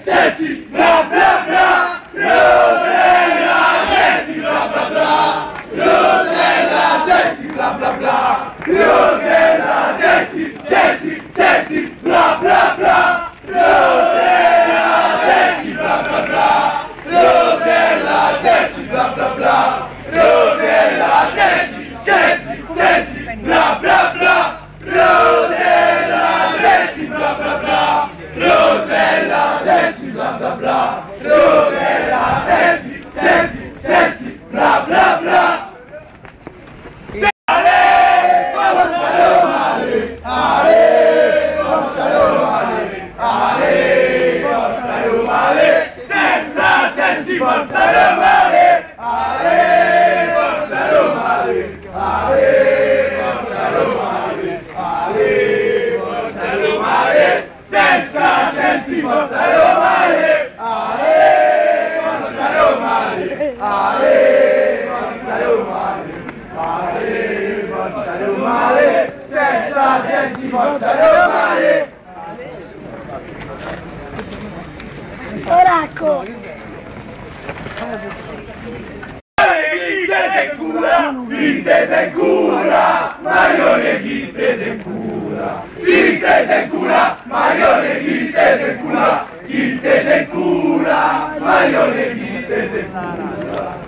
Sensi, bla bla bla, Rosella Sensi, bla bla bla, Rosella Sensi, bla bla bla, Rosella Sensi, Sensi, Sensi, bla bla bla, Rosella Sensi, bla bla bla, Rosella Sensi, bla bla bla, Rosella Sensi, Sensi, Sensi, bla bla bla, Rosella Sensi, bla bla bla, Rosella Sensi, bla bla bla, Rosella Sensi, Sensi, Sensi, bla bla bla. Ale, forza Roma, ale, forza Roma, ale, forza Roma, senza sensi, forza Roma, ale, forza Roma, ale, forza Roma, ale, forza Roma, senza sensi, forza Roma, ale, forza Roma, ale, forza Roma, ale, forza Roma, senza sensi, forza Roma. Oracco! L'intesa in cura, Marione l'intesa in cura, l'intesa in cura, Marione l'intesa in cura, l'intesa in cura, Marione l'intesa in cura.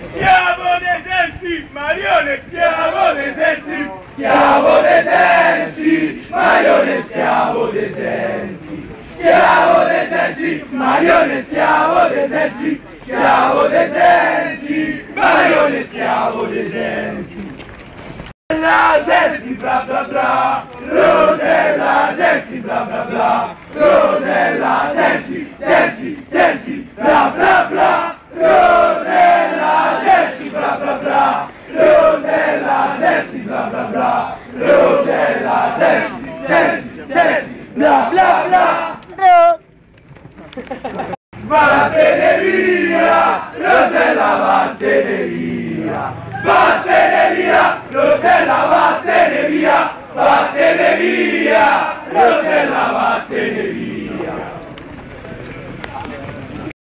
Schiavo dei sensi, Marione schiavo dei sensi, schiavo dei sensi, Marione schiavo dei sensi, schiavo dei sensi, Marione schiavo dei sensi, schiavo dei sensi, Marione schiavo dei sensi. La sensi bla bla bla, Rosella sensi bla bla bla, Rosella sensi, sensi, sensi, bla bla bla, Rosella sensi bla bla bla, Rosella sensi bla bla bla, Rosella sensi, sensi, sensi, bla bla bla. Vattene via, Rosella vattene via, vattene via, Rosella vattene via, vattene via, Rosella vattene via.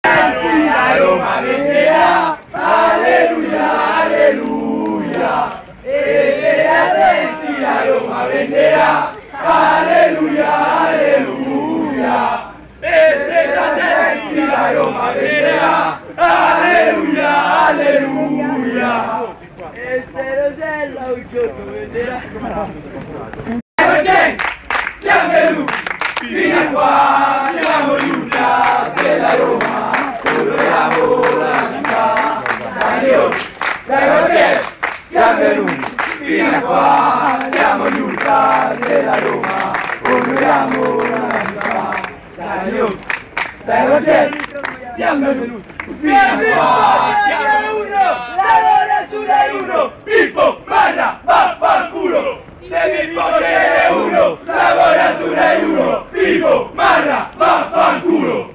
Sensi la Roma venderà, alleluia, alleluia, e se a Sensi la Roma venderà, alleluia, alleluia. E se la Sensi la Roma venderà, alleluia, alleluia. E se Rosella un giorno venderà. Perché siamo venuti fino a qua, siamo Giudas della Roma, coloriamo la città. Perché siamo venuti fino a qua, siamo Giudas della Roma, coloriamo la città. Perché siamo venuti fino a qua, siamo uno, lavora su Rai 1, Pippo, Marra, vaffanculo, devi possedere uno, lavora su Rai 1, Pippo, Marra, vaffanculo.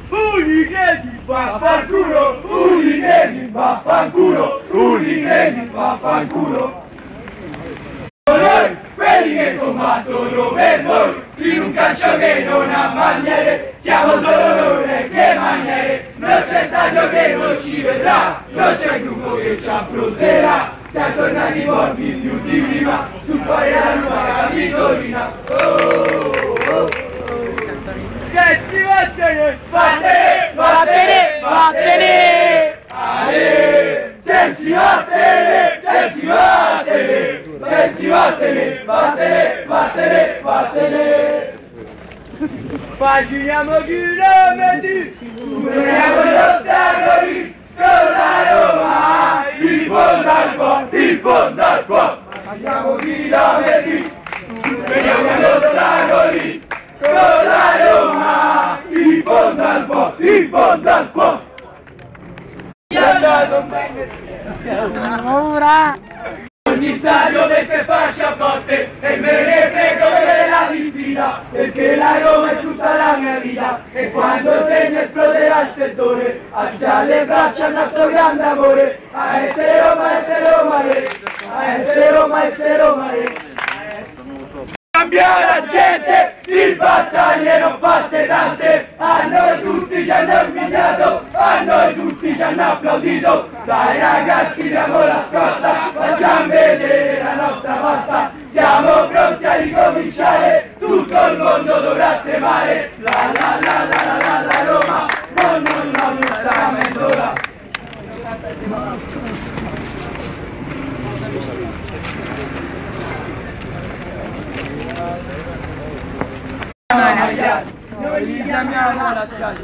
Unicredi, vaffanculo, Unicredi, vaffanculo, Unicredi, vaffanculo. Noi, quelli che combattono per voi, in un calcio che non ha maniere, siamo solo noi che maniere, non c'è stadio che non ci vedrà, non c'è gruppo che ci affronterà, siamo tornati forti più di prima, sul cuore la nuova capitolina. Sensi vattene, vattene, vattene, vattene, ale, Sensi vattene, Sensi vattene, Sensi vattene, vattene, vattene, vattene. Facciamo chilometri, superiamo gli ostacoli, con la Roma, in fondo al cuore, in fondo al cuore. Facciamo chilometri, superiamo gli ostacoli, con la Roma, in fondo al cuore, in fondo al cuore. Ogni stadio mette faccia a botte e me ne frego della diffida, perché la Roma è tutta la mia vita e quando segna esploderà il settore, alza le braccia al nostro grande amore, a essere Roma, a essere Roma, a essere Roma, a essere Roma. Cambia la gente, di battaglie non fatte tante, a noi tutti ci hanno invidiato, a noi tutti ci hanno applaudito, dai ragazzi diamo la scossa, facciamo vedere la nostra massa, siamo pronti a ricominciare, tutto il mondo dovrà tremare, la la la la la la Roma, no no no non sarà mai sola. Noi li chiamiamo la spiaggia.